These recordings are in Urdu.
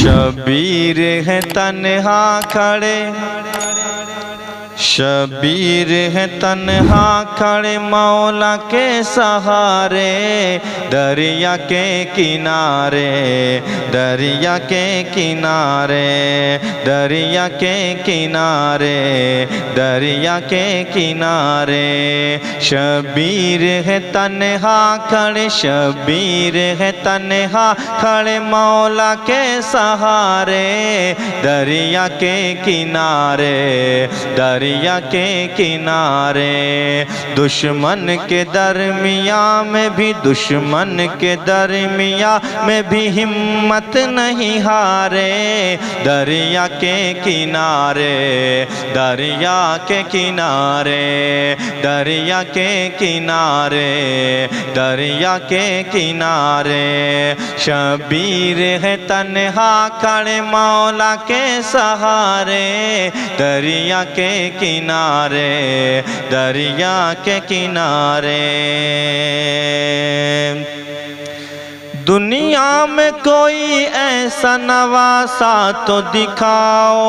شبیر ہے تنہا کھڑے، شبیر ہے تنہا کھڑے مولا کے سہارے، دریا کے کنارے، دریا کے کنارے، دریا کے کنارے، دریا کے کنارے۔ شبیر ہے تنہا کھڑے، شبیر ہے تنہا کھڑے مولا کے سہارے، دریا کے کنارے، دریا کے کنارے۔ دشمن کے درمیان میں بھی، دشمن کے درمیان میں بھی ہمت نہیں ہارے، دریا کے کنارے، دریا کے کنارے، دریا کے کنارے، دریا کے کنارے۔ شبیر ہے تنہا کھڑے مولا کے سہارے، دریا کے کنارے، دریا کے کنارے۔ دنیا میں کوئی ایسا نواسا تو دکھاؤ،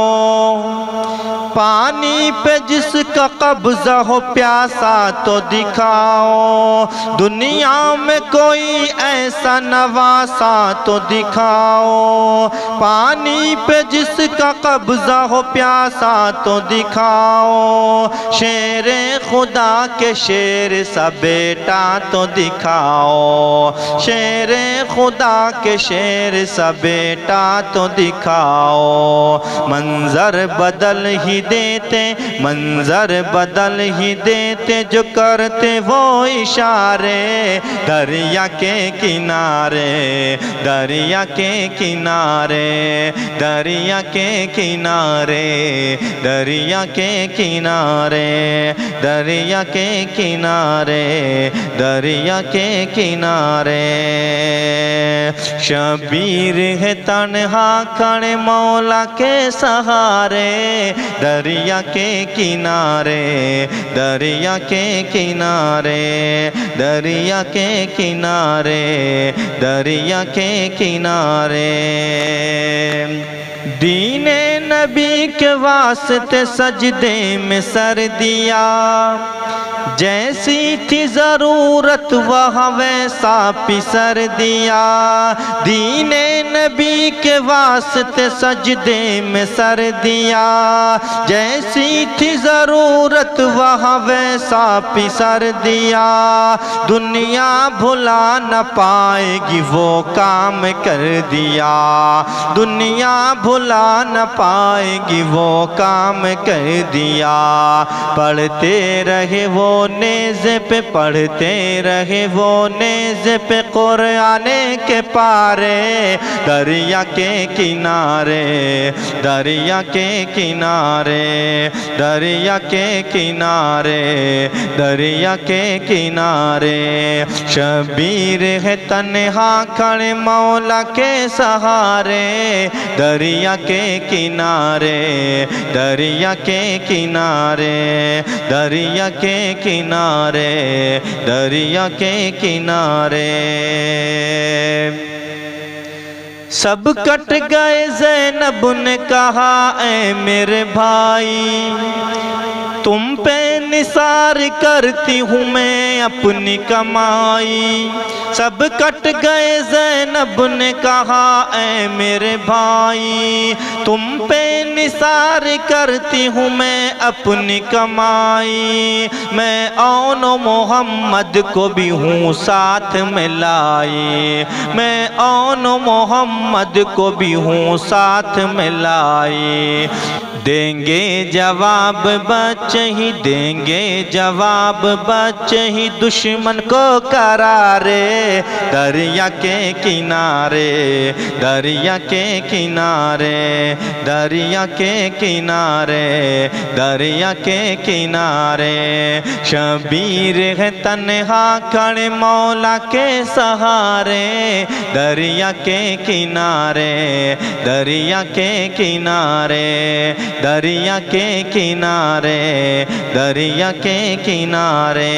پانی پہ جس کا قبضہ ہو پیاسا تو دکھاؤ، دنیا میں کوئی ایسا نواسا تو دکھاؤ، پانی پہ جس کا قبضہ ہو پیاسا تو دکھاؤ، شیر خدا کے شیر سا بیٹا تو دکھاؤ، شیر خدا کے شیر سا بیٹا تو دکھاؤ۔ منظر بدل ہی دیتے، منظر بدل ہی دیتے جو کرتے وہ اشارے، دریا کے کنارے، دریا کے کنارے، دریا کے کنارے، دریا کے کنارے، دریا کے کنارے، دریا کے کنارے۔ شبیر ہے تنہا کھڑے مولا کے سہارے، دریا کے کنارے، دریا کے کنارے، دریا کے کنارے، دریا کے کنارے۔ دین نبی کے واسطے سجدے میں سر دیا، جیسی تھی ضرورت وہاں ویسا پسر دیا، دین نبی کے واسطے سجدے میں سر دیا، جیسی تھی ضرورت وہاں ویسا پسر دیا۔ دنیا بھلا نہ پائے گی وہ کام کر دیا، دنیا بھلا نہ پائے گی وہ کام کر دیا۔ پڑھتے رہے وہ نیزے پہ، پڑھتے رہے وہ نیزے پہ قرآن کے پارے، دریا کے کنارے، دریا کے کنارے، دریا کے کنارے، دریا کے کنارے۔ شبیر ہے تنہا کھڑے مولا کے سہارے، دریا کے کنارے، دریا کے کنارے، دریا کے کنارے، دریا کے کنارے۔ سب کٹ گئے زینب نے کہا اے میرے بھائی، تم پہ نثار کرتی ہوں میں اپنی کمائی۔ سب کٹ گئے زینب نے کہا اے میرے بھائی، تم پہ نثار کرتی ہوں میں اپنی کمائی۔ میں اون و محمد کو بھی ہوں ساتھ میں لائی، میں اون و محمد کو بھی ہوں ساتھ میں لائی۔ دیں گے جواب بچے ہی، دیں گے جواب بچے ہی دشمن کو کرارے، دریا کے کنارے، دریا کے کنارے، دریا کے کنارے، دریا کے کنارے۔ شبیر ہے تنہا کھڑے مولا کے سہارے، دریا کے کنارے، دریا کے کنارے، دریا کے کنارے، دریا کے کنارے۔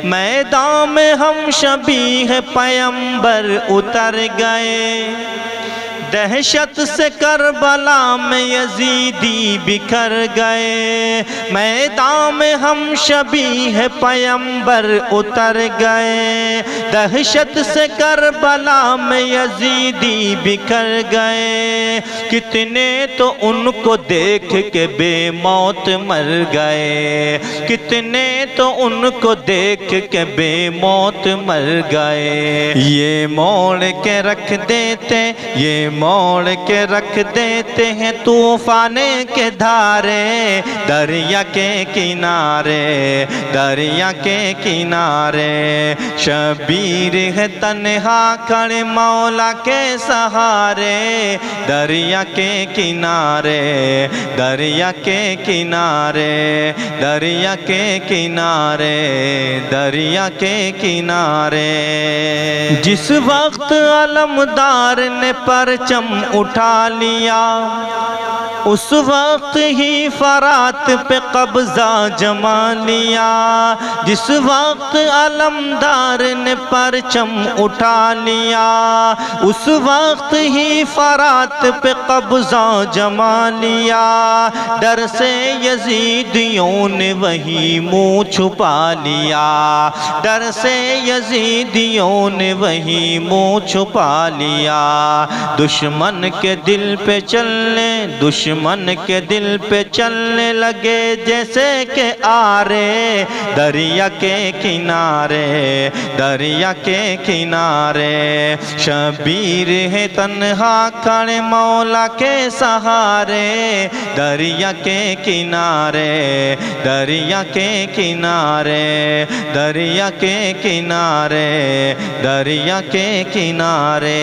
میدان میں ہم شبیہ پیمبر اتر گئے، دہشت سے کربلا میں یزیدی بکھر گئے، میدان میں ہم شبیہ پیمبر اتر گئے، دہشت سے کربلا میں یزیدی بکھر گئے، کتنے تو ان کو دیکھ کے بے موت مر گئے، کتنے تو ان کو دیکھ کے بے موت مر گئے۔ یہ موڑ کے رکھ دیتے، یہ موڑ کے رکھ دیتے ہیں طوفان کے دھارے، دریا کے کنارے، دریا کے کنارے، شبیر ہے تنہا کھڑے مولا کے سہارے، دریا کے کنارے، دریا کے کنارے، دریا کے کنارے، دریا کے کنارے۔ جس وقت علمدار نے پرچم اٹھا لیا، اس وقت ہی فرات پہ قبضہ جما لیا، جس وقت علمدار نے پرچم اٹھا لیا، اس وقت ہی فرات پہ قبضہ جما لیا، ڈر سے یزیدیوں نے وہی منہ چھپا لیا، ڈر سے یزیدیوں نے وہی منہ چھپا لیا، دشمن کے دل پہ چلنے، دشمن کے دل پہ چلنے لگے جیسے کہ آرے، دریا کے کنارے، دریا کے کنارے، شبیر ہے تنہا کھڑے مولا کے سہارے، دریا کے کنارے، دریا کے کنارے، دریا کے کنارے، دریا کے کنارے۔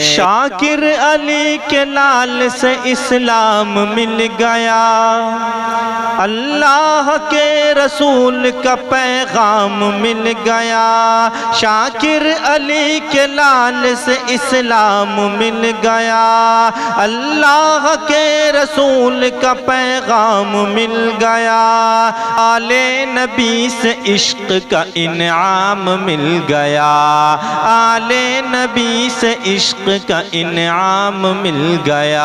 شاکر علی کے لال سے اسلام مل گیا، اللہ کے رسول کا پیغام مل گیا، شاکر علی کے لال سے اسلام مل گیا، اللہ کے رسول کا پیغام مل گیا، آل نبی سے عشق کا انعام مل گیا، آل نبی سے عشق کا انعام مل گیا،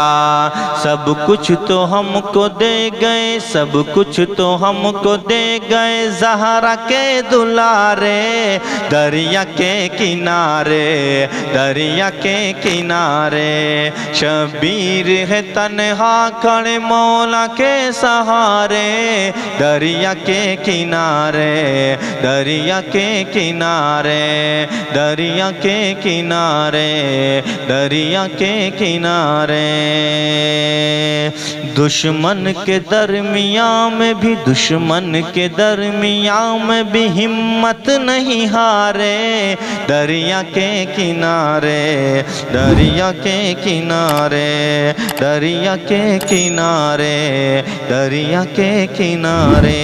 سب کچھ تو ہم کو دے گئے، سب کچھ تو ہم کو دے گئے زہرا کے دلارے، دریا کے کنارے، دریا کے کنارے، شبیر ہے تنہا کھڑے مولا کے سہارے، دریا کے کنارے، دریا کے کنارے، دریا کے کنارے، دریا کے کنارے۔ دشمن کے درمیان میں بھی، دشمن کے درمیان میں بھی ہمت نہیں ہارے، دریا کے کنارے، دریا کے کنارے، دریا کے کنارے، دریا کے کنارے۔